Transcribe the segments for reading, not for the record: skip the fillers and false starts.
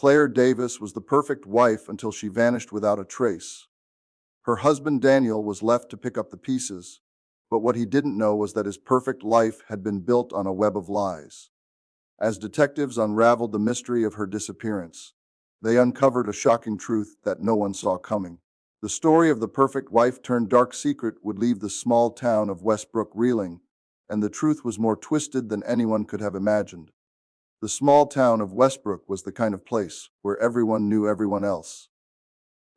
Claire Davis was the perfect wife until she vanished without a trace. Her husband Daniel was left to pick up the pieces, but what he didn't know was that his perfect life had been built on a web of lies. As detectives unraveled the mystery of her disappearance, they uncovered a shocking truth that no one saw coming. The story of the perfect wife turned dark secret would leave the small town of Westbrook reeling, and the truth was more twisted than anyone could have imagined. The small town of Westbrook was the kind of place where everyone knew everyone else.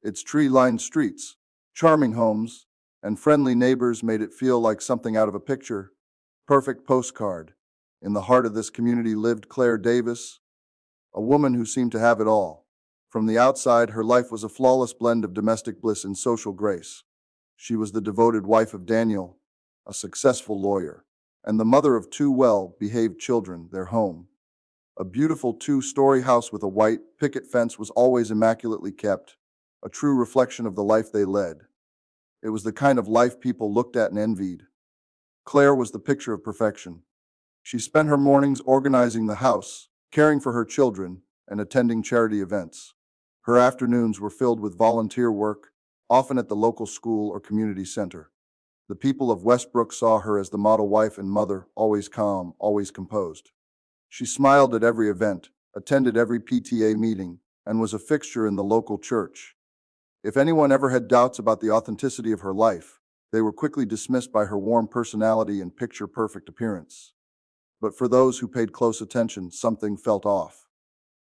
Its tree-lined streets, charming homes, and friendly neighbors made it feel like something out of a picture. Perfect postcard. In the heart of this community lived Claire Davis, a woman who seemed to have it all. From the outside, her life was a flawless blend of domestic bliss and social grace. She was the devoted wife of Daniel, a successful lawyer, and the mother of two well-behaved children. Their home, a beautiful two-story house with a white picket fence, was always immaculately kept, a true reflection of the life they led. It was the kind of life people looked at and envied. Claire was the picture of perfection. She spent her mornings organizing the house, caring for her children, and attending charity events. Her afternoons were filled with volunteer work, often at the local school or community center. The people of Westbrook saw her as the model wife and mother, always calm, always composed. She smiled at every event, attended every PTA meeting, and was a fixture in the local church. If anyone ever had doubts about the authenticity of her life, they were quickly dismissed by her warm personality and picture-perfect appearance. But for those who paid close attention, something felt off.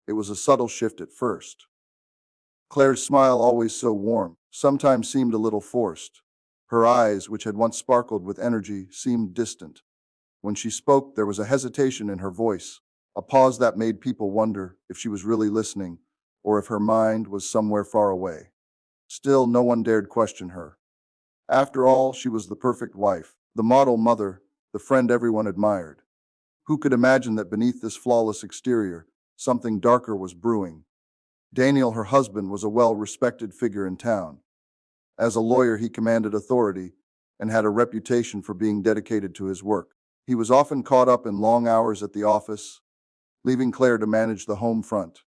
It was a subtle shift at first. Claire's smile, always so warm, sometimes seemed a little forced. Her eyes, which had once sparkled with energy, seemed distant. When she spoke, there was a hesitation in her voice, a pause that made people wonder if she was really listening or if her mind was somewhere far away. Still, no one dared question her. After all, she was the perfect wife, the model mother, the friend everyone admired. Who could imagine that beneath this flawless exterior, something darker was brewing? Daniel, her husband, was a well-respected figure in town. As a lawyer, he commanded authority and had a reputation for being dedicated to his work. He was often caught up in long hours at the office, leaving Claire to manage the home front.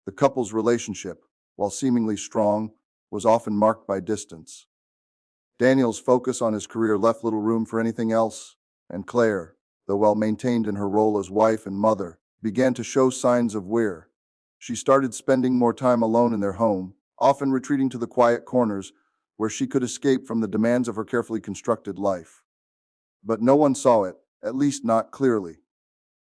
The couple's relationship, while seemingly strong, was often marked by distance. Daniel's focus on his career left little room for anything else, and Claire, though well maintained in her role as wife and mother, began to show signs of wear. She started spending more time alone in their home, often retreating to the quiet corners where she could escape from the demands of her carefully constructed life. But no one saw it, at least not clearly.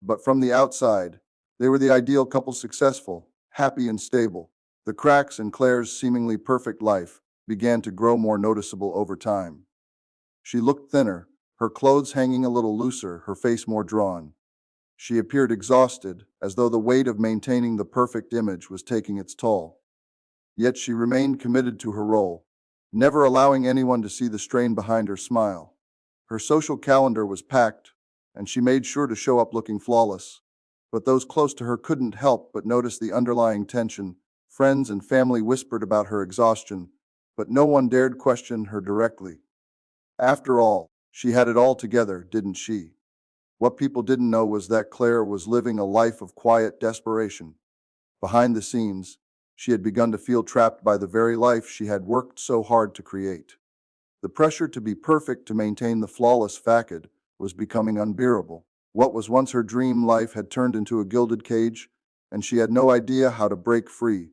But from the outside, they were the ideal couple, successful, happy, and stable. The cracks in Claire's seemingly perfect life began to grow more noticeable over time. She looked thinner, her clothes hanging a little looser, her face more drawn. She appeared exhausted, as though the weight of maintaining the perfect image was taking its toll. Yet she remained committed to her role, never allowing anyone to see the strain behind her smile. Her social calendar was packed, and she made sure to show up looking flawless. But those close to her couldn't help but notice the underlying tension. Friends and family whispered about her exhaustion, but no one dared question her directly. After all, she had it all together, didn't she? What people didn't know was that Claire was living a life of quiet desperation. Behind the scenes, she had begun to feel trapped by the very life she had worked so hard to create. The pressure to be perfect, to maintain the flawless facade, was becoming unbearable. What was once her dream life had turned into a gilded cage, and she had no idea how to break free.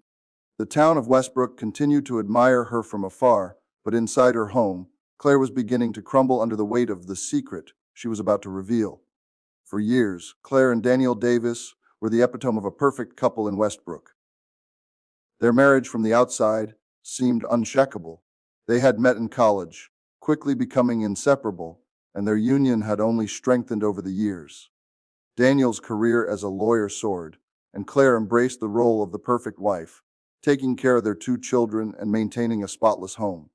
The town of Westbrook continued to admire her from afar, but inside her home, Claire was beginning to crumble under the weight of the secret she was about to reveal. For years, Claire and Daniel Davis were the epitome of a perfect couple in Westbrook. Their marriage from the outside seemed unshakable. They had met in college, quickly becoming inseparable, and their union had only strengthened over the years. Daniel's career as a lawyer soared, and Claire embraced the role of the perfect wife, taking care of their two children and maintaining a spotless home.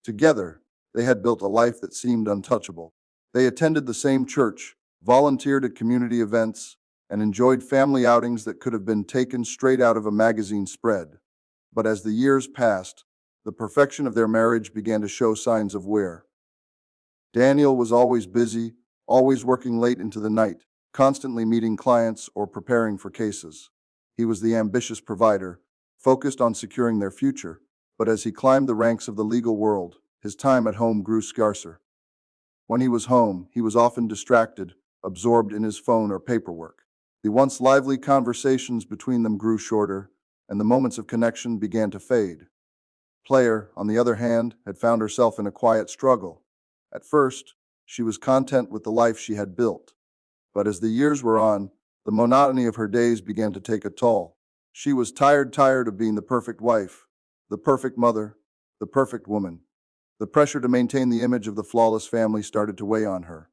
Together, they had built a life that seemed untouchable. They attended the same church, volunteered at community events, and enjoyed family outings that could have been taken straight out of a magazine spread. But as the years passed, the perfection of their marriage began to show signs of wear. Daniel was always busy, always working late into the night, constantly meeting clients or preparing for cases. He was the ambitious provider, focused on securing their future, but as he climbed the ranks of the legal world, his time at home grew scarcer. When he was home, he was often distracted, absorbed in his phone or paperwork. The once lively conversations between them grew shorter, and the moments of connection began to fade. Claire, on the other hand, had found herself in a quiet struggle. At first, she was content with the life she had built. But as the years were on, the monotony of her days began to take a toll. She was tired of being the perfect wife, the perfect mother, the perfect woman. The pressure to maintain the image of the flawless family started to weigh on her.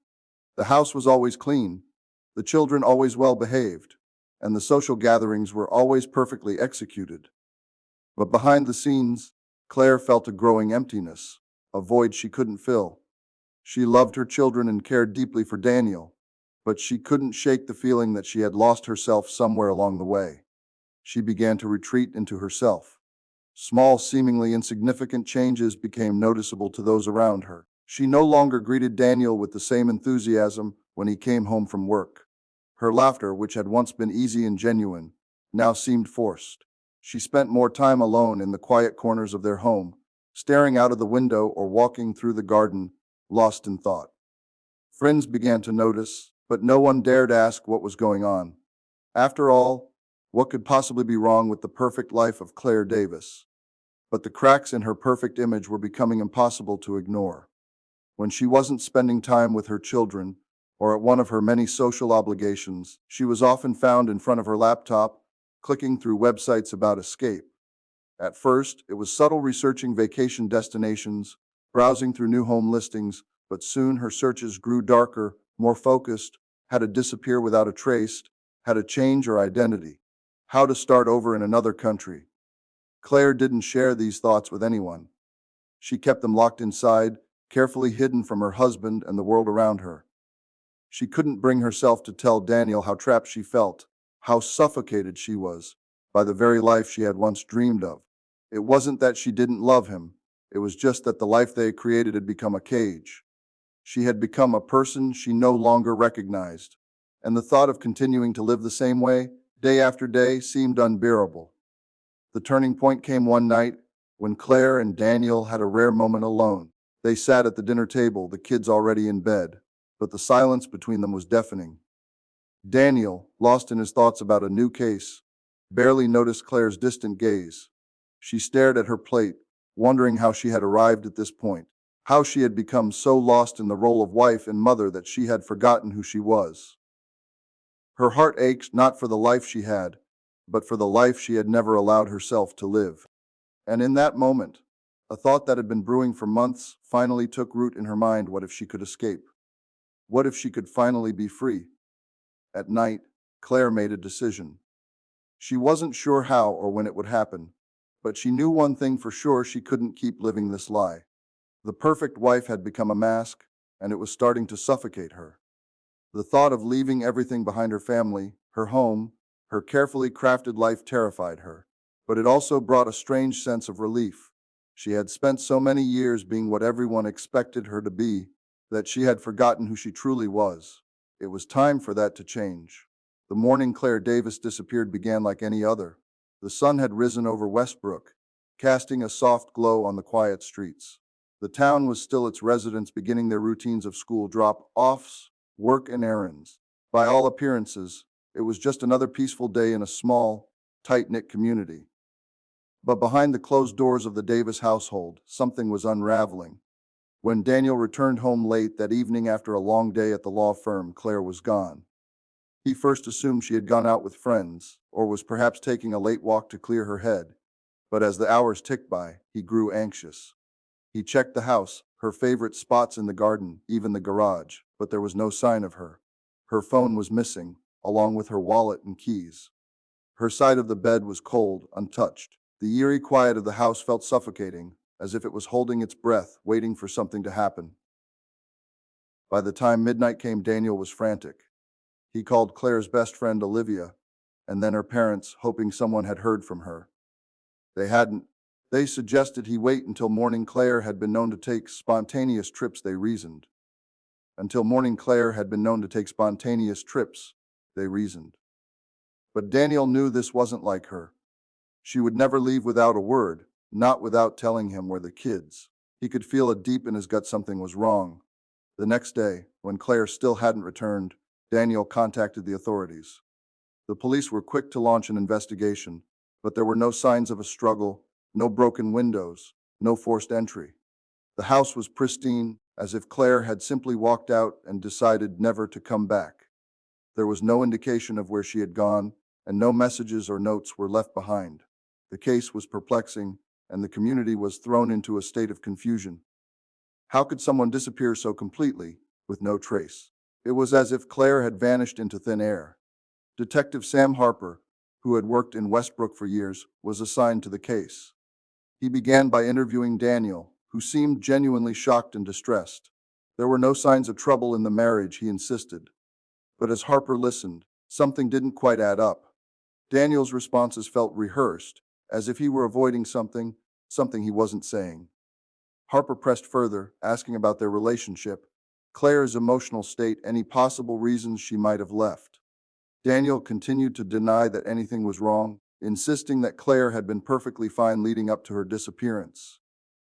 The house was always clean, the children always well behaved, and the social gatherings were always perfectly executed. But behind the scenes, Claire felt a growing emptiness, a void she couldn't fill. She loved her children and cared deeply for Daniel, but she couldn't shake the feeling that she had lost herself somewhere along the way. She began to retreat into herself. Small, seemingly insignificant changes became noticeable to those around her. She no longer greeted Daniel with the same enthusiasm when he came home from work. Her laughter, which had once been easy and genuine, now seemed forced. She spent more time alone in the quiet corners of their home, staring out of the window or walking through the garden, lost in thought. Friends began to notice, but no one dared ask what was going on. After all, what could possibly be wrong with the perfect life of Claire Davis? But the cracks in her perfect image were becoming impossible to ignore. When she wasn't spending time with her children, or at one of her many social obligations, she was often found in front of her laptop, clicking through websites about escape. At first, it was subtle, researching vacation destinations, browsing through new home listings, but soon her searches grew darker, more focused, how to disappear without a trace, how to change her identity, how to start over in another country. Claire didn't share these thoughts with anyone. She kept them locked inside, carefully hidden from her husband and the world around her. She couldn't bring herself to tell Daniel how trapped she felt, how suffocated she was by the very life she had once dreamed of. It wasn't that she didn't love him, it was just that the life they created had become a cage. She had become a person she no longer recognized, and the thought of continuing to live the same way, day after day, seemed unbearable. The turning point came one night when Claire and Daniel had a rare moment alone. They sat at the dinner table, the kids already in bed, but the silence between them was deafening. Daniel, lost in his thoughts about a new case, barely noticed Claire's distant gaze. She stared at her plate, wondering how she had arrived at this point, how she had become so lost in the role of wife and mother that she had forgotten who she was. Her heart ached not for the life she had, but for the life she had never allowed herself to live. And in that moment, a thought that had been brewing for months finally took root in her mind. What if she could escape? What if she could finally be free? At night, Claire made a decision. She wasn't sure how or when it would happen, but she knew one thing for sure: she couldn't keep living this lie. The perfect wife had become a mask, and it was starting to suffocate her. The thought of leaving everything behind, her family, her home, her carefully crafted life, terrified her. But it also brought a strange sense of relief. She had spent so many years being what everyone expected her to be that she had forgotten who she truly was. It was time for that to change. The morning Claire Davis disappeared began like any other. The sun had risen over Westbrook, casting a soft glow on the quiet streets. The town was still, its residents beginning their routines of school drop-offs, work, and errands. By all appearances, it was just another peaceful day in a small, tight-knit community. But behind the closed doors of the Davis household, something was unraveling. When Daniel returned home late that evening after a long day at the law firm, Claire was gone. He first assumed she had gone out with friends, or was perhaps taking a late walk to clear her head. But as the hours ticked by, he grew anxious. He checked the house, her favorite spots in the garden, even the garage, but there was no sign of her. Her phone was missing, along with her wallet and keys. Her side of the bed was cold, untouched. The eerie quiet of the house felt suffocating, as if it was holding its breath, waiting for something to happen. By the time midnight came, Daniel was frantic. He called Claire's best friend Olivia, and then her parents, hoping someone had heard from her. They hadn't. They suggested he wait until morning. Claire had been known to take spontaneous trips, they reasoned. Until morning, Claire had been known to take spontaneous trips, they reasoned. But Daniel knew this wasn't like her. She would never leave without a word, not without telling him where the kids. He could feel it deep in his gut something was wrong. The next day, when Claire still hadn't returned, Daniel contacted the authorities. The police were quick to launch an investigation, but there were no signs of a struggle, no broken windows, no forced entry. The house was pristine, as if Claire had simply walked out and decided never to come back. There was no indication of where she had gone, and no messages or notes were left behind. The case was perplexing, and the community was thrown into a state of confusion. How could someone disappear so completely, with no trace? It was as if Claire had vanished into thin air. Detective Sam Harper, who had worked in Westbrook for years, was assigned to the case. He began by interviewing Daniel, who seemed genuinely shocked and distressed. There were no signs of trouble in the marriage, he insisted. But as Harper listened, something didn't quite add up. Daniel's responses felt rehearsed, as if he were avoiding something he wasn't saying. Harper pressed further, asking about their relationship, Claire's emotional state, any possible reasons she might have left. Daniel continued to deny that anything was wrong, insisting that Claire had been perfectly fine leading up to her disappearance.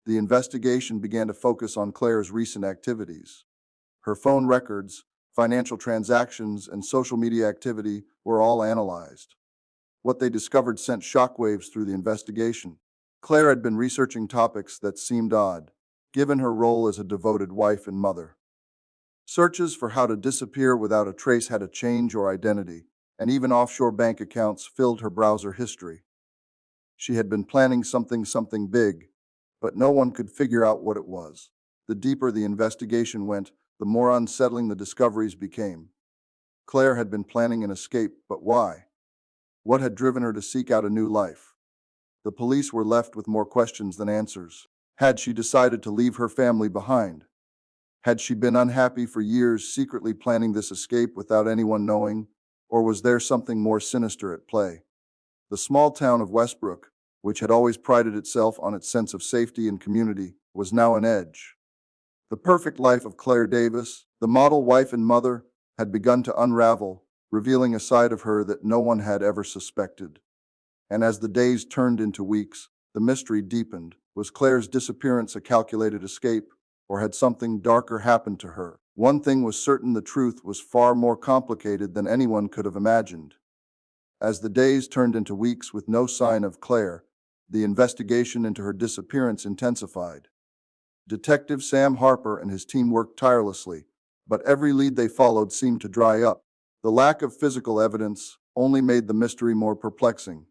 The investigation began to focus on Claire's recent activities. Her phone records, financial transactions, and social media activity were all analyzed. What they discovered sent shockwaves through the investigation. Claire had been researching topics that seemed odd, given her role as a devoted wife and mother. Searches for how to disappear without a trace had a change or identity, and even offshore bank accounts filled her browser history. She had been planning something big, but no one could figure out what it was. The deeper the investigation went, the more unsettling the discoveries became. Claire had been planning an escape, but why? What had driven her to seek out a new life? The police were left with more questions than answers. Had she decided to leave her family behind? Had she been unhappy for years, secretly planning this escape without anyone knowing? Or was there something more sinister at play? The small town of Westbrook, which had always prided itself on its sense of safety and community, was now on edge. The perfect life of Claire Davis, the model wife and mother, had begun to unravel, revealing a side of her that no one had ever suspected. And as the days turned into weeks, the mystery deepened. Was Claire's disappearance a calculated escape, or had something darker happened to her? One thing was certain: the truth was far more complicated than anyone could have imagined. As the days turned into weeks with no sign of Claire, the investigation into her disappearance intensified. Detective Sam Harper and his team worked tirelessly, but every lead they followed seemed to dry up. The lack of physical evidence only made the mystery more perplexing.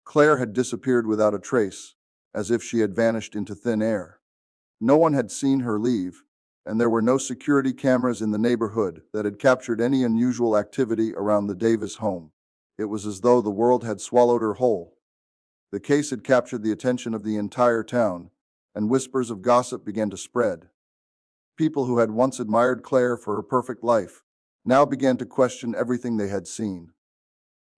Claire had disappeared without a trace, as if she had vanished into thin air. No one had seen her leave, and there were no security cameras in the neighborhood that had captured any unusual activity around the Davis home. It was as though the world had swallowed her whole. The case had captured the attention of the entire town, and whispers of gossip began to spread. People who had once admired Claire for her perfect life now began to question everything they had seen.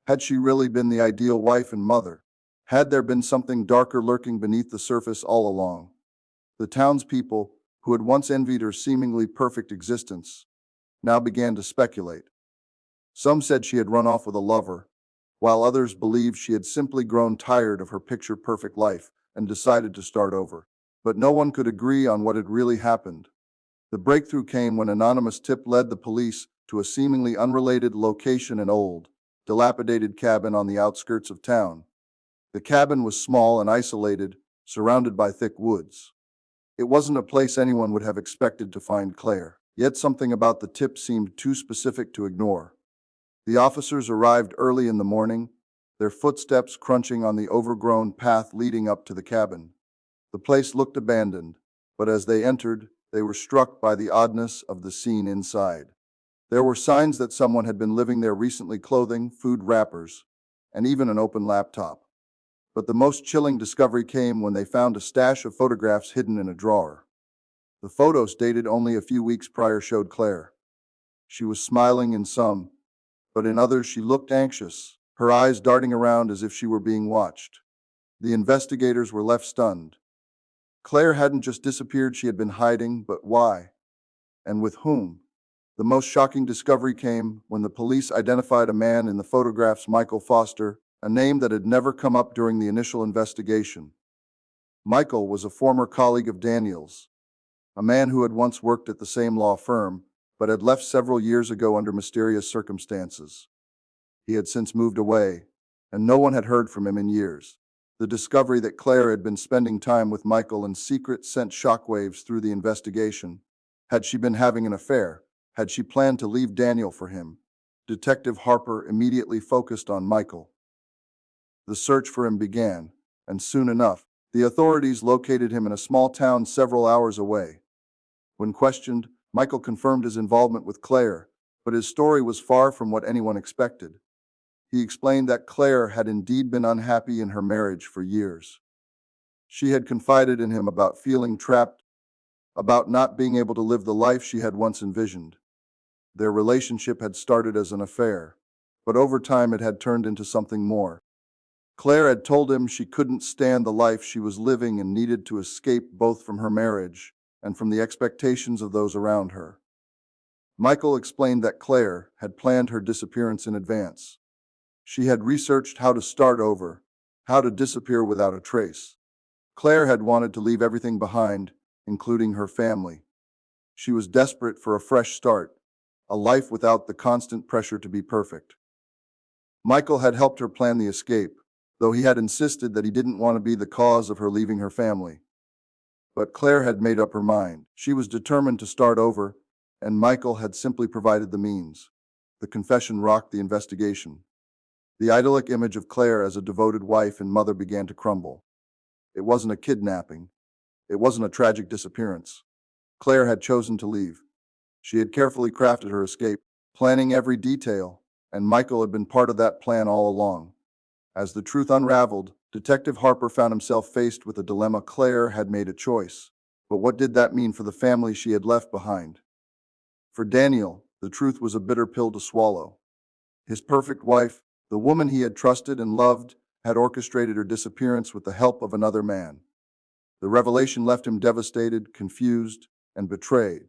Had she really been the ideal wife and mother? Had there been something darker lurking beneath the surface all along? The townspeople, who had once envied her seemingly perfect existence, now began to speculate. Some said she had run off with a lover, while others believed she had simply grown tired of her picture-perfect life and decided to start over. But no one could agree on what had really happened. The breakthrough came when an anonymous tip led the police to a seemingly unrelated location: an old, dilapidated cabin on the outskirts of town. The cabin was small and isolated, surrounded by thick woods. It wasn't a place anyone would have expected to find Claire, yet something about the tip seemed too specific to ignore. The officers arrived early in the morning, their footsteps crunching on the overgrown path leading up to the cabin. The place looked abandoned, but as they entered, they were struck by the oddness of the scene inside. There were signs that someone had been living there recently: clothing, food wrappers, and even an open laptop. But the most chilling discovery came when they found a stash of photographs hidden in a drawer. The photos, dated only a few weeks prior, showed Claire. She was smiling in some, but in others she looked anxious, her eyes darting around as if she were being watched. The investigators were left stunned. Claire hadn't just disappeared, she had been hiding, but why? And with whom? The most shocking discovery came when the police identified a man in the photographs, Michael Foster, a name that had never come up during the initial investigation. Michael was a former colleague of Daniel's, a man who had once worked at the same law firm, but had left several years ago under mysterious circumstances. He had since moved away, and no one had heard from him in years. The discovery that Claire had been spending time with Michael in secret sent shockwaves through the investigation. Had she been having an affair? Had she planned to leave Daniel for him? Detective Harper immediately focused on Michael. The search for him began, and soon enough, the authorities located him in a small town several hours away. When questioned, Michael confirmed his involvement with Claire, but his story was far from what anyone expected. He explained that Claire had indeed been unhappy in her marriage for years. She had confided in him about feeling trapped, about not being able to live the life she had once envisioned. Their relationship had started as an affair, but over time it had turned into something more. Claire had told him she couldn't stand the life she was living and needed to escape both from her marriage and from the expectations of those around her. Michael explained that Claire had planned her disappearance in advance. She had researched how to start over, how to disappear without a trace. Claire had wanted to leave everything behind, including her family. She was desperate for a fresh start, a life without the constant pressure to be perfect. Michael had helped her plan the escape, though he had insisted that he didn't want to be the cause of her leaving her family. But Claire had made up her mind. She was determined to start over, and Michael had simply provided the means. The confession rocked the investigation. The idyllic image of Claire as a devoted wife and mother began to crumble. It wasn't a kidnapping. It wasn't a tragic disappearance. Claire had chosen to leave. She had carefully crafted her escape, planning every detail, and Michael had been part of that plan all along. As the truth unraveled, Detective Harper found himself faced with a dilemma. Claire had made a choice, but what did that mean for the family she had left behind? For Daniel, the truth was a bitter pill to swallow. His perfect wife, the woman he had trusted and loved, had orchestrated her disappearance with the help of another man. The revelation left him devastated, confused, and betrayed.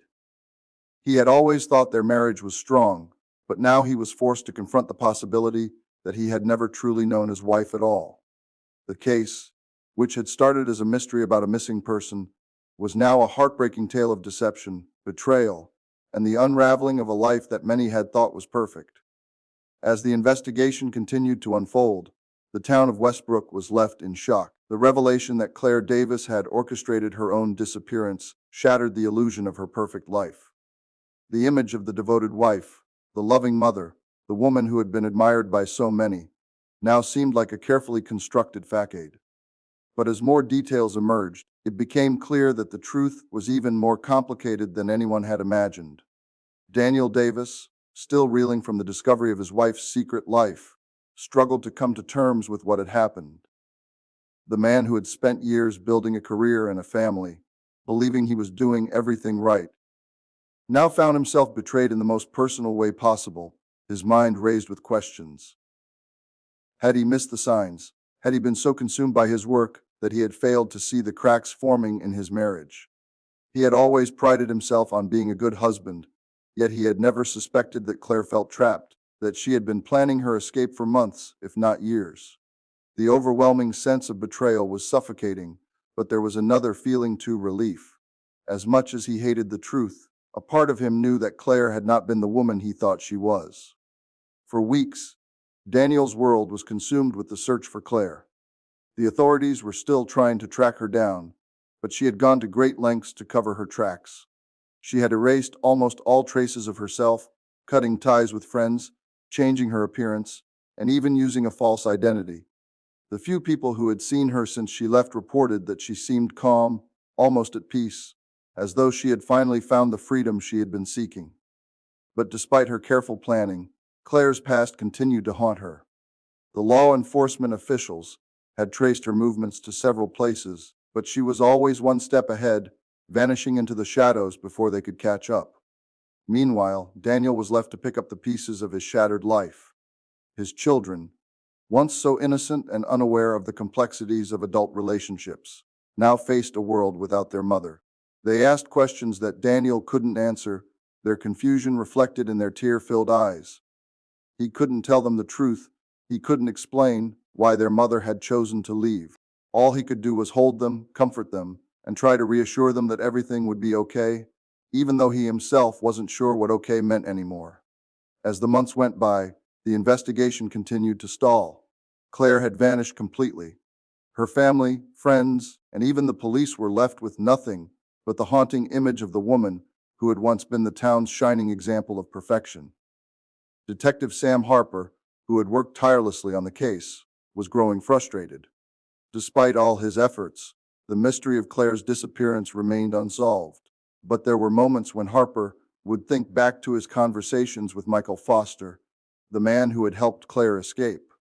He had always thought their marriage was strong, but now he was forced to confront the possibility that he had never truly known his wife at all. The case, which had started as a mystery about a missing person, was now a heartbreaking tale of deception, betrayal, and the unraveling of a life that many had thought was perfect. As the investigation continued to unfold, the town of Westbrook was left in shock. The revelation that Claire Davis had orchestrated her own disappearance shattered the illusion of her perfect life. The image of the devoted wife, the loving mother, the woman who had been admired by so many, now seemed like a carefully constructed facade. But as more details emerged, it became clear that the truth was even more complicated than anyone had imagined. Daniel Davis, still reeling from the discovery of his wife's secret life, struggled to come to terms with what had happened. The man who had spent years building a career and a family, believing he was doing everything right, now found himself betrayed in the most personal way possible, his mind raised with questions. Had he missed the signs? Had he been so consumed by his work that he had failed to see the cracks forming in his marriage? He had always prided himself on being a good husband, yet he had never suspected that Claire felt trapped, that she had been planning her escape for months, if not years. The overwhelming sense of betrayal was suffocating, but there was another feeling too: relief. As much as he hated the truth, a part of him knew that Claire had not been the woman he thought she was. For weeks, Daniel's world was consumed with the search for Claire. The authorities were still trying to track her down, but she had gone to great lengths to cover her tracks. She had erased almost all traces of herself, cutting ties with friends, changing her appearance, and even using a false identity. The few people who had seen her since she left reported that she seemed calm, almost at peace, as though she had finally found the freedom she had been seeking. But despite her careful planning, Claire's past continued to haunt her. The law enforcement officials had traced her movements to several places, but she was always one step ahead, vanishing into the shadows before they could catch up. Meanwhile, Daniel was left to pick up the pieces of his shattered life. His children, once so innocent and unaware of the complexities of adult relationships, now faced a world without their mother. They asked questions that Daniel couldn't answer, their confusion reflected in their tear-filled eyes. He couldn't tell them the truth. He couldn't explain why their mother had chosen to leave. All he could do was hold them, comfort them, and try to reassure them that everything would be okay, even though he himself wasn't sure what okay meant anymore. As the months went by, the investigation continued to stall. Claire had vanished completely. Her family, friends, and even the police were left with nothing but the haunting image of the woman who had once been the town's shining example of perfection. Detective Sam Harper, who had worked tirelessly on the case, was growing frustrated. Despite all his efforts, the mystery of Claire's disappearance remained unsolved. But there were moments when Harper would think back to his conversations with Michael Foster, the man who had helped Claire escape.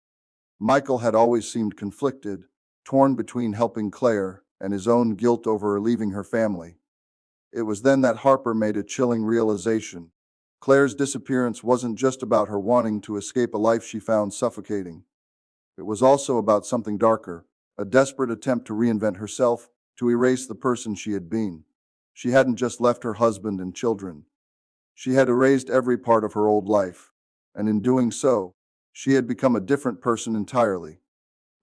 Michael had always seemed conflicted, torn between helping Claire and his own guilt over leaving her family. It was then that Harper made a chilling realization. Claire's disappearance wasn't just about her wanting to escape a life she found suffocating. It was also about something darker, a desperate attempt to reinvent herself, to erase the person she had been. She hadn't just left her husband and children. She had erased every part of her old life, and in doing so, she had become a different person entirely.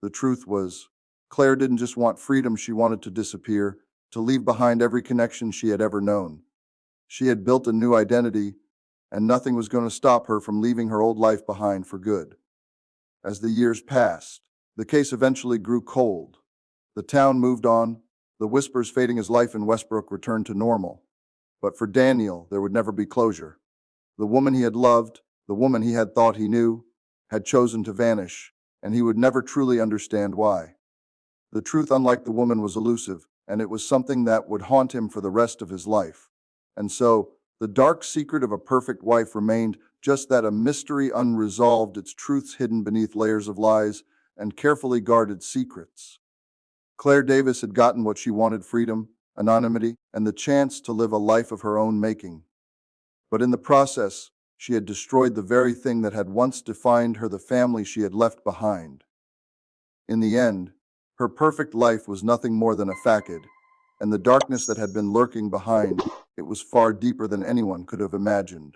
The truth was, Claire didn't just want freedom, she wanted to disappear, to leave behind every connection she had ever known. She had built a new identity, and nothing was going to stop her from leaving her old life behind for good. As the years passed, the case eventually grew cold. The town moved on, the whispers fading as life in Westbrook returned to normal. But for Daniel, there would never be closure. The woman he had loved, the woman he had thought he knew, had chosen to vanish, and he would never truly understand why. The truth, unlike the woman, was elusive, and it was something that would haunt him for the rest of his life. And so, the dark secret of a perfect wife remained just that, a mystery unresolved, its truths hidden beneath layers of lies and carefully guarded secrets. Claire Davis had gotten what she wanted: freedom, anonymity, and the chance to live a life of her own making. But in the process, she had destroyed the very thing that had once defined her, the family she had left behind. In the end, her perfect life was nothing more than a facade, and the darkness that had been lurking behind it was far deeper than anyone could have imagined.